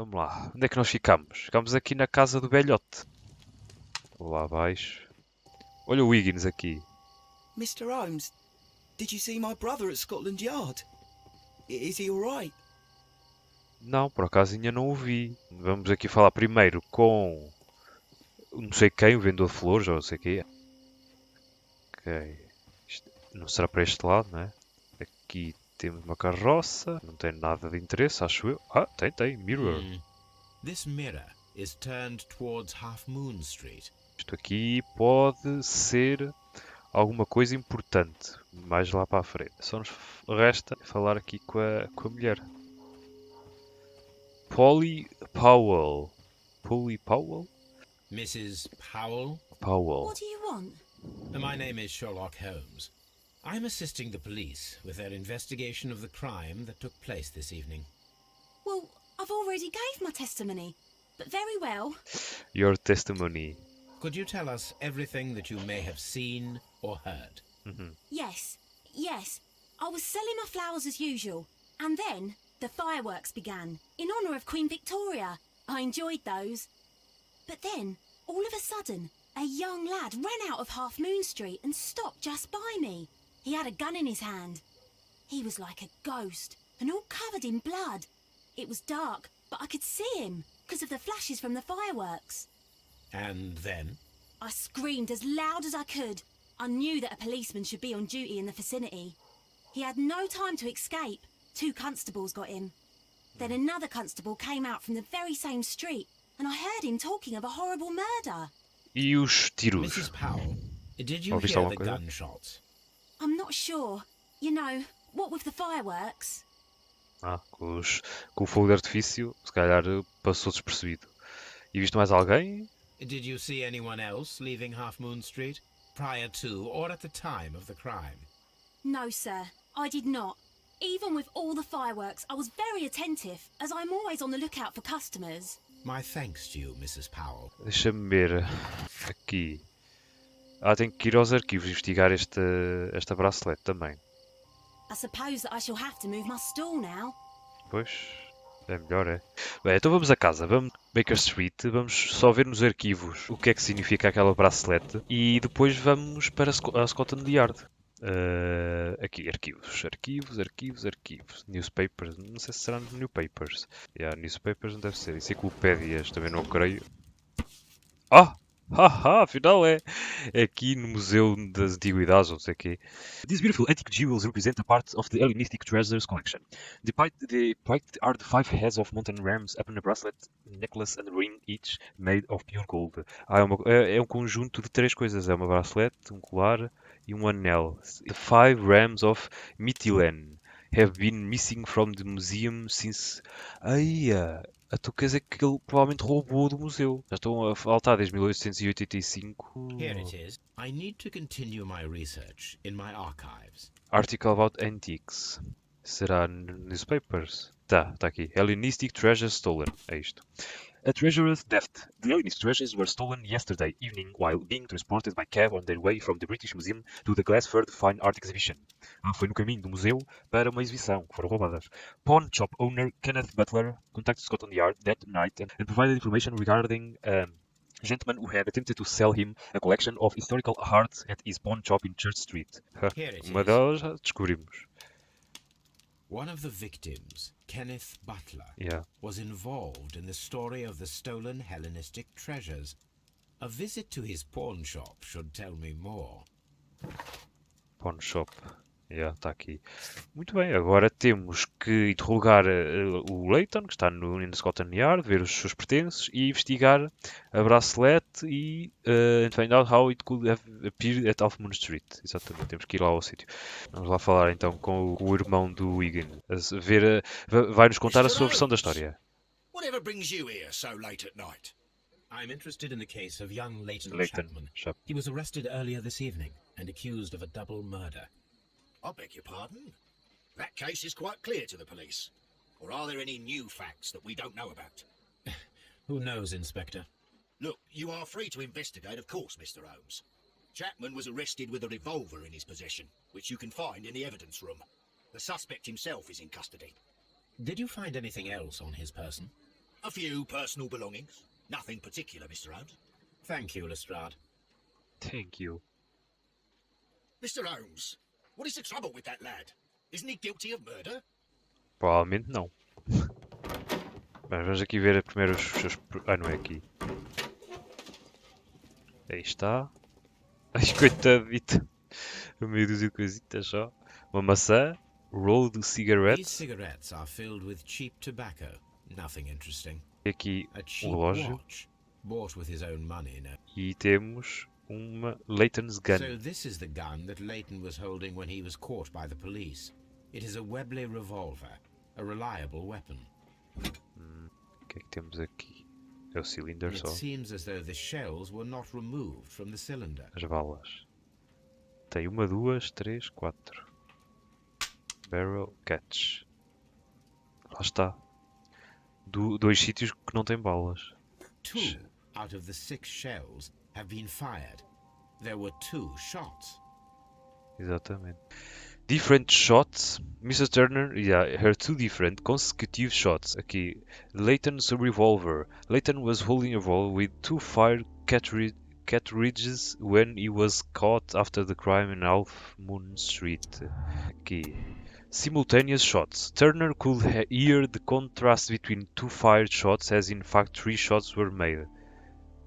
Vamos lá. Onde é que nós ficamos? Ficamos aqui na casa do velhote. Vou lá abaixo. Olha o Higgins aqui. Mr. Holmes, did you see my brother at Scotland Yard? Is he all right? Não, por acaso ainda não o vi. Vamos aqui falar primeiro com não sei quem, o vendedor de flores, ou não sei o quê. Ok. Isto não será para este lado, não é? Aqui temos uma carroça. Não tem nada de interesse, acho eu. Ah, tem. Mirror. This mirror is turned towards Half Moon Street. Isto aqui pode ser alguma coisa importante. Mais lá para a frente. Só nos resta falar aqui com a mulher. Polly Powell. Polly Powell? Mrs. Powell? Powell. What do you want? My name is Sherlock Holmes. I'm assisting the police with their investigation of the crime that took place this evening. Well, I've already gave my testimony, but very well. Your testimony. Could you tell us everything that you may have seen or heard? Yes. I was selling my flowers as usual, and then the fireworks began, in honour of Queen Victoria. I enjoyed those. But then, all of a sudden, a young lad ran out of Half Moon Street and stopped just by me. He had a gun in his hand. He was like a ghost, and all covered in blood. It was dark, but I could see him, because of the flashes from the fireworks. And then? I screamed as loud as I could. I knew that a policeman should be on duty in the vicinity. He had no time to escape. 2 constables got him. Then another constable came out from the very same street, and I heard him talking of a horrible murder. E os tiros? Mrs. Powell, did you Ouviste hear alguma the coisa? gunshots? I'm not sure. You know, what with the fireworks? Com o fogo de artifício, se calhar passou despercebido. E viste mais alguém? Did you see anyone else leaving Half Moon Street prior to or at the time of the crime? No, sir, I did not. Even with all the fireworks, I was very attentive, as I'm always on the lookout for customers. My thanks to you, Mrs. Powell. Deixa-me ver aqui. Tenho que ir aos arquivos investigar esta bracelete também. I suppose that I shall have to move my stool now. Pois, é melhor, é? Bem, então vamos a casa, vamos Baker Street, vamos só ver nos arquivos o que é que significa aquela bracelete e depois vamos para a Scotland Yard. Aqui, arquivos. Newspapers, não sei se será nos newspapers. Newspapers não deve ser. Enciclopédias, também não creio. Afinal é aqui no Museu das Antiguidades, não sei o quê. These beautiful antique jewels represent a part of the Hellenistic treasures collection. Depicted are the 5 heads of mountain rams upon a bracelet, necklace and ring, each made of pure gold. É um conjunto de 3 coisas. É uma bracelete, um colar e um anel. The 5 rams of Mytilene have been missing from the museum since... Tu quer dizer que ele provavelmente roubou do museu. Já estão a faltar desde 1885. Here it is. I need to continue my research in my archives. Article about antiques. Será newspapers? Tá aqui. Hellenistic treasures stolen. É isto. A treasurer's theft. The Hellenistic treasures were stolen yesterday evening while being transported by cab on their way from the British Museum to the Glassford Fine Art Exhibition. Foi no caminho do museu para uma exibição que foram roubadas. Pawn shop owner Kenneth Butler contacted Scotland Yard that night and provided information regarding a gentleman who had attempted to sell him a collection of historical art at his pawn shop in Church Street. Here it Uma is. delas já descobrimos. One of the victims, Kenneth Butler, Yeah. was involved in the story of the stolen Hellenistic treasures. A visit to his pawn shop should tell me more. Pawn shop. Está aqui. Muito bem, agora temos que interrogar o Leighton, que está no Scotland Yard, ver os seus pertences e investigar a bracelete e find out how it could have appeared at Half Moon Street. Exatamente, temos que ir lá ao sítio. Vamos lá falar então com o irmão do Higgins. Vai-nos contar a sua versão da história. Whatever brings you here so late at night? I'm interested in the case of young Leighton Leighton. Chapman. He was arrested earlier this evening and accused of a double murder. I beg your pardon? That case is quite clear to the police. Or are there any new facts that we don't know about? Who knows, Inspector? Look, you are free to investigate, of course, Mr. Holmes. Chapman was arrested with a revolver in his possession, which you can find in the evidence room. The suspect himself is in custody. Did you find anything else on his person? A few personal belongings. Nothing particular, Mr. Holmes. Thank you, Lestrade. Thank you. Mr. Holmes, what is the trouble with that lad? Isn't he guilty of murder? Provavelmente não. Mas vamos aqui ver primeiro os seus... Ah, não é aqui. Aí está. Ai, coitadito. Meio dúzia de coisitas só. Uma maçã. Roll de These cigarettes. cigarettes are filled with cheap tobacco. Nothing interesting. E aqui A um cheap relógio. watch, bought with his own money, no? E temos uma Leighton's gun. So this is the gun that Leighton was holding when he was caught by the police. It is a Webley revolver, a reliable weapon. O que é que temos aqui? É o cilindro It só. seems as though the shells were not removed from the cylinder. As balas. Tem uma, duas, três, quatro. Barrel catch. Lá está. Dois sítios que não têm balas. 2 out of the 6 shells have been fired. There were 2 shots. Exatamente. Different shots. Mrs. Turner, yeah, her 2 different consecutive shots. Aqui. Leighton's revolver. Leighton was holding a revolver with 2 fire cartridges when he was caught after the crime in Half Moon Street. Aqui. Simultaneous shots. Turner could hear the contrast between 2 fired shots as in fact 3 shots were made.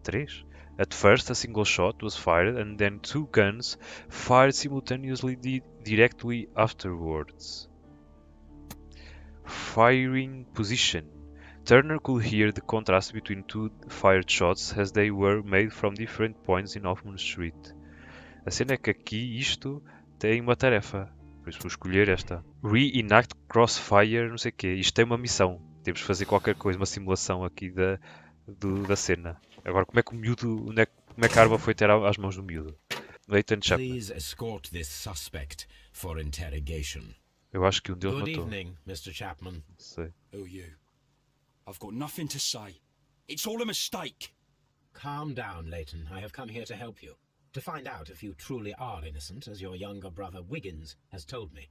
3? At first a single shot was fired and then 2 guns fired simultaneously directly afterwards. Firing position. Turner could hear the contrast between 2 fired shots as they were made from different points in Half Moon Street. A cena é que aqui isto tem uma tarefa. Por isso vou escolher esta. Reenact crossfire, não sei o quê. Isto tem uma missão. Temos de fazer qualquer coisa, uma simulação aqui da cena. Agora, como é que o miúdo, como é que a arma foi ter às mãos do miúdo? Leighton Chapman. Please escort this suspect for interrogation. Eu acho que um deles Good matou. evening, Mr. Chapman. Não sei. Who are you? I've got nothing to say. It's all a mistake. Calm down, Leighton. I have come here to help you. To find out if you truly are innocent, as your younger brother Wiggins has told me.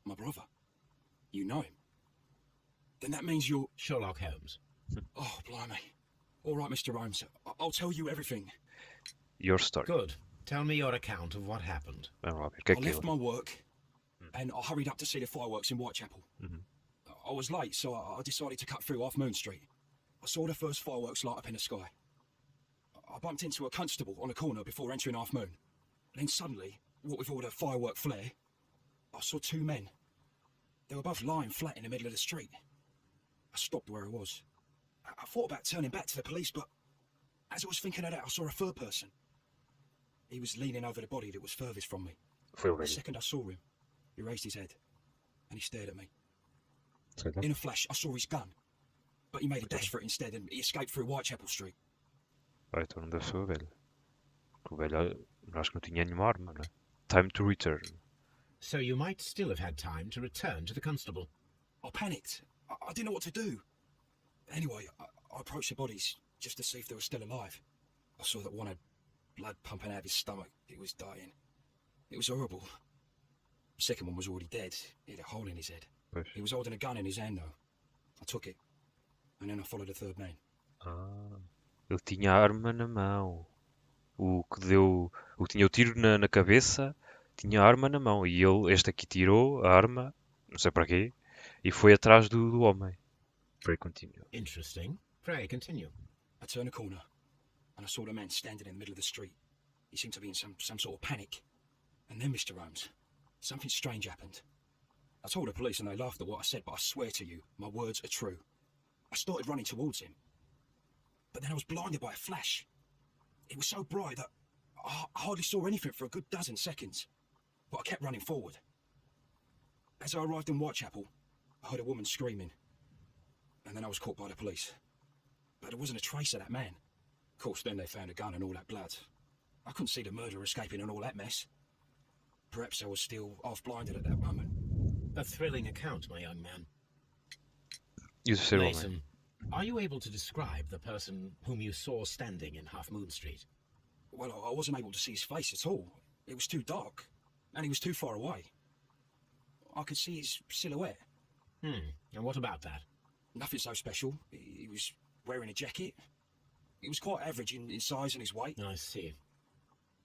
My brother? You know him? Then that means you're... Sherlock Holmes. Oh, blimey. All right, Mr. Holmes. I'll tell you everything. Your story. Good. Tell me your account of what happened. Vamos lá ver. O que é I que left ele... my work and I hurried up to see the fireworks in Whitechapel. I was late, so I decided to cut through Half Moon Street. I saw the first fireworks light up in the sky. I bumped into a constable on a corner before entering Half Moon. Then suddenly, what with all the firework flare, I saw 2 men. They were both lying flat in the middle of the street. I stopped where I was. I thought about turning back to the police, but as I was thinking of that, I saw a third person. He was leaning over the body that was furthest from me. Foi o The velho. second I saw him, he raised his head and he stared at me. Sei lá. In a flash, I saw his gun, but he made a dash for it instead and he escaped through Whitechapel Street. Ah, então não deve ser o velho. Porque o velho acho que não tinha nenhuma arma, né? Time to return. So you might still have had time to return to the constable. I panicked. I didn't know what to do. Anyway, I approached the bodies just to see if they were still alive. I saw that one had blood pumping out of his stomach. He was dying. It was horrible. The second one was already dead. He had a hole in his head. Pois. He was holding a gun in his hand, though. I took it, and then I followed the third man. Ah, ele tinha a arma na mão. O que tinha o tiro na cabeça, tinha a arma na mão. E este aqui tirou a arma, não sei para quê, e foi atrás do homem. Pray continue. Interesting. Pray, continue. I turned a corner, and I saw the man standing in the middle of the street. He seemed to be in some sort of panic. And then, Mr. Holmes, something strange happened. I told the police and they laughed at what I said, but I swear to you, my words are true. I started running towards him. But then I was blinded by a flash. It was so bright that I hardly saw anything for a good dozen seconds. But I kept running forward. As I arrived in Whitechapel, I heard a woman screaming. And then I was caught by the police. But there wasn't a trace of that man. Of course, then they found a gun and all that blood. I couldn't see the murderer escaping and all that mess. Perhaps I was still half-blinded at that moment. A thrilling account, my young man. E o terceiro homem? Leighton, are you able to describe the person whom you saw standing in Half Moon Street? Well, I wasn't able to see his face at all. It was too dark, and he was too far away. I could see his silhouette. And what about that? Nothing so special. He was wearing a jacket. He was quite average in size and his weight. I see.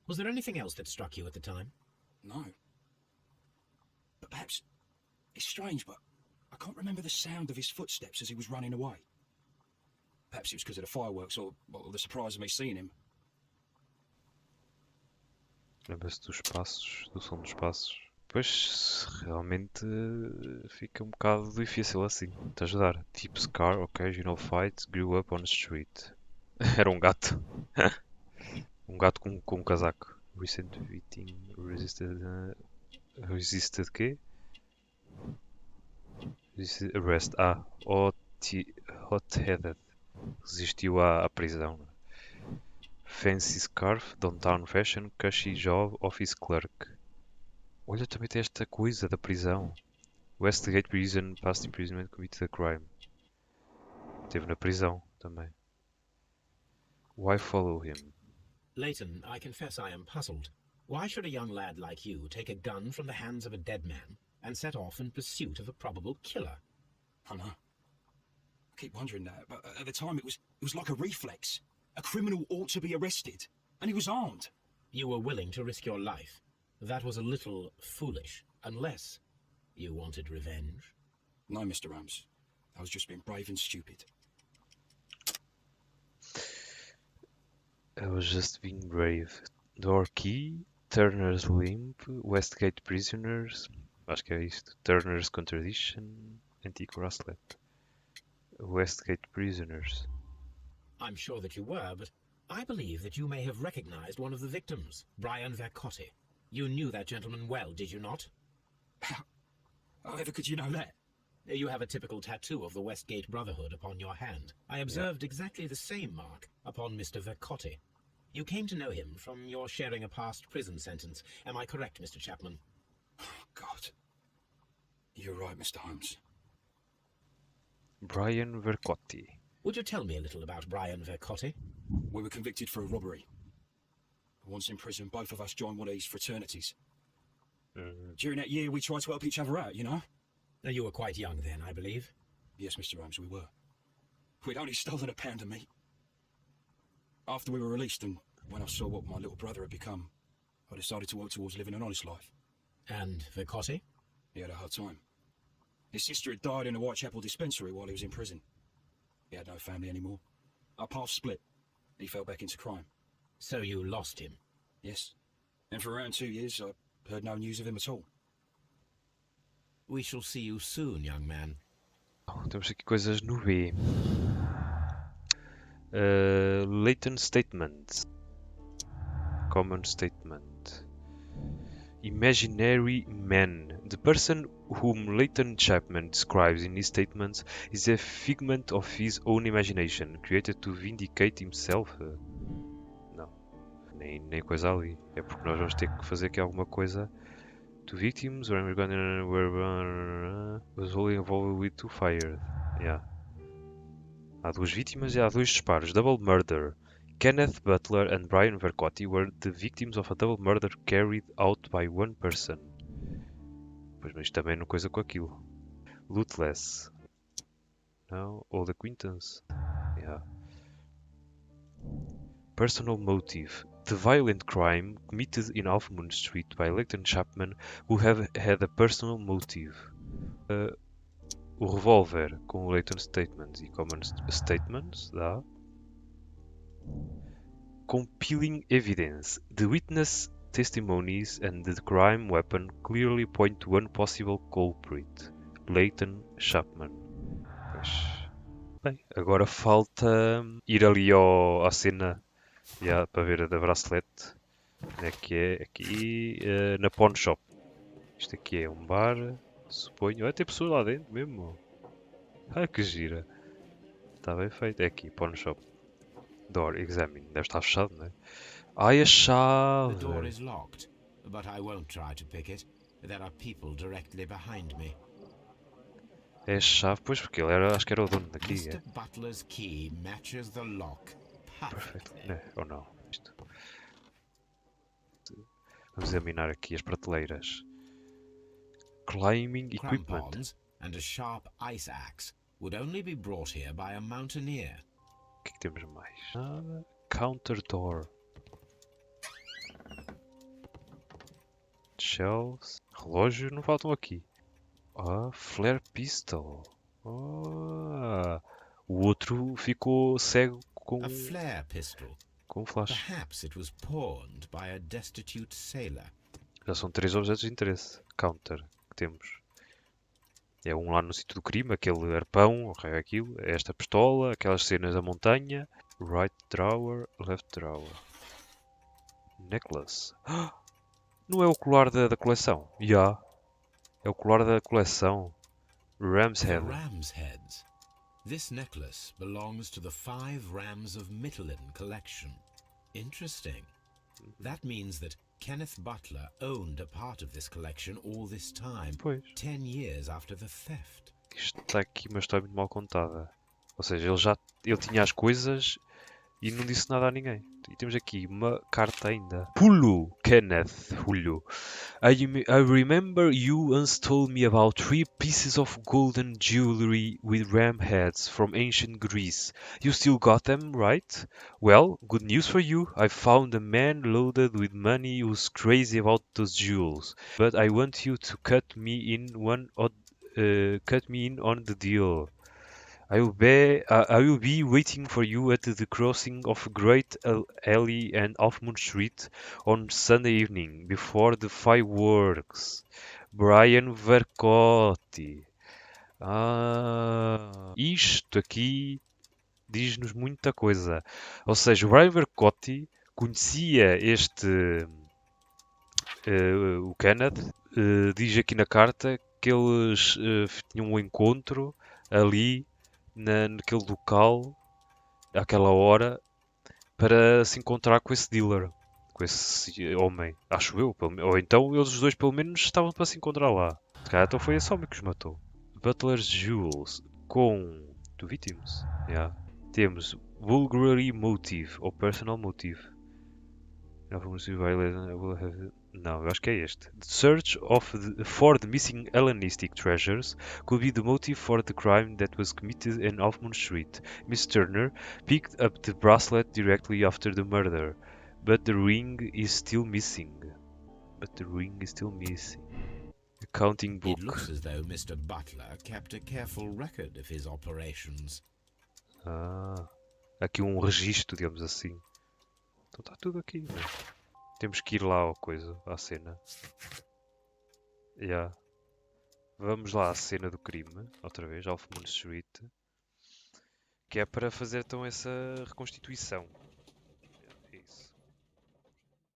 Was there anything else that struck you at the time? No. But perhaps it's strange, but I can't remember the sound of his footsteps as he was running away. Perhaps it was because of the fireworks or the surprise of me seeing him. Lembra-se dos passos, do som dos passos. Pois, realmente fica um bocado difícil assim, te ajudar. Tipo scar, occasional fight, grew up on the street. Era um gato. Um gato com um casaco. Recent victim, resisted quê? Resisted arrest. Hot-headed. Resistiu à prisão. Fancy scarf, downtown fashion, cushy job, office clerk. Olha, também tem esta coisa da prisão. Westgate prison, past imprisonment, committed a crime. Esteve na prisão também. Why follow him? Leighton, I confess I am puzzled. Why should a young lad like you take a gun from the hands of a dead man and set off in pursuit of a probable killer? I know. I keep wondering that, but at the time it was like a reflex. A criminal ought to be arrested, and he was armed. You were willing to risk your life. That was a little foolish, unless you wanted revenge. No, Mr. Holmes. I was just being brave and stupid. I was just being brave. Door key, Turner's limp, Westgate prisoners. Acho que é isto. Turner's contradiction, antique bracelet. Westgate prisoners. I'm sure that you were, but I believe that you may have recognized one of the victims, Brian Vercotti. You knew that gentleman well, did you not? However could you know that? You have a typical tattoo of the Westgate Brotherhood upon your hand. I observed exactly the same mark upon Mr. Vercotti. You came to know him from your sharing a past prison sentence. Am I correct, Mr. Chapman? Oh, God. You're right, Mr. Holmes. Brian Vercotti. Would you tell me a little about Brian Vercotti? We were convicted for a robbery. Once in prison, both of us joined one of these fraternities. During that year, we tried to help each other out, you know? You were quite young then, I believe. Yes, Mr. Holmes, we were. We'd only stolen a pound of meat. After we were released, and when I saw what my little brother had become, I decided to work towards living an honest life. And Vercotti? He had a hard time. His sister had died in a Whitechapel dispensary while he was in prison. He had no family anymore. Our paths split. He fell back into crime. So you lost him? Yes. And for around 2 years, I heard no news of him at all. We shall see you soon, young man. Temos aqui coisas no B. Leighton statement. Common statement. Imaginary man. The person whom Leighton Chapman describes in his statements is a figment of his own imagination, created to vindicate himself. Não, nem coisa ali. É porque nós vamos ter que fazer aqui alguma coisa. Two victims were was only involved with two fires. Yeah. Há duas vítimas e há dois disparos. Double murder. Kenneth Butler and Brian Vercotti were the victims of a double murder carried out by one person. Pois, mas isto também não coisa com aquilo. Lootless. Não? Old acquaintance. Yeah. Personal motive. The violent crime committed in Half Moon Street by Leighton Chapman would have had a personal motive. O revólver com o Leighton Statements e Common Statements dá. Compiling evidence. The witness testimonies and the crime weapon clearly point to one possible culprit, Leighton Chapman. Pois. Bem, agora falta ir ali à cena para ver a da bracelete. Onde é que é? Aqui na pawn shop. Isto aqui é um bar, suponho. Vai ter pessoas lá dentro mesmo. Ah, que gira. Está bem feito. É aqui, pawn shop. Door, examine. Deve estar fechado, não é? Ai, a chave! The door is locked, but I won't try to pick it. There are people directly behind me. É a chave, pois, porque ele era, acho que era o dono daqui. Mr. Butler's key matches the lock. Perfeito. Ou não? Isto. Vamos examinar aqui as prateleiras. Climbing equipment. Crampons and a sharp ice axe. would only be brought here by a mountaineer. O que é que temos mais? Nada. Counter door. Shells. Relógio, não faltam aqui. Ah, flare pistol. Ah, o outro ficou cego com A flare pistol. flash. Perhaps it was pawned by a destitute sailor. Já são 3 objetos de interesse. Counter que temos. É um lá no sítio do crime, aquele arpão, o raio aquilo, esta pistola, aquelas cenas da montanha. Right drawer, left drawer. Necklace. Não é o colar da coleção? Já. É o colar da coleção. Ram's The Head. ram's heads. This necklace belongs to the 5 Rams of Mittelin collection. Interesting. That means that Kenneth Butler owned a part of this collection all this time, Pois. 10 years after the theft. Isto está aqui uma história muito mal contada. Ou seja, ele tinha as coisas e não disse nada a ninguém. E temos aqui uma carta ainda. Pulo, Kenneth, Julio. I remember you once told me about 3 pieces of golden jewelry with ram heads from ancient Greece. You still got them, right? Well, good news for you. I found a man loaded with money who's crazy about those jewels. But I want you to cut me in on the deal. I will be waiting for you at the crossing of Great Alley and Half Moon Street on Sunday evening, before the fireworks. Brian Vercotti. Isto aqui diz-nos muita coisa. Ou seja, o Brian Vercotti conhecia o Kenneth. Diz aqui na carta que eles tinham um encontro ali naquele local, àquela hora, para se encontrar com esse dealer, com esse homem, acho eu. Ou então eles os dois pelo menos estavam para se encontrar lá. Se calhar então foi esse homem que os matou. Butler's Jewels com do Victims. Yeah. Temos Vulgary Motive ou Personal Motive. Não, eu acho que é este. The search for the missing Hellenistic treasures could be the motive for the crime that was committed in Half Moon Street. Miss Turner picked up the bracelet directly after the murder, but the ring is still missing. Accounting book. It looks as though Mr. Butler kept a careful record of his operations. Aqui um registro, digamos assim. Então está tudo aqui, né? Temos que ir lá à cena. Yeah. Vamos lá à cena do crime, outra vez, Half Moon Street. Que é para fazer então essa reconstituição.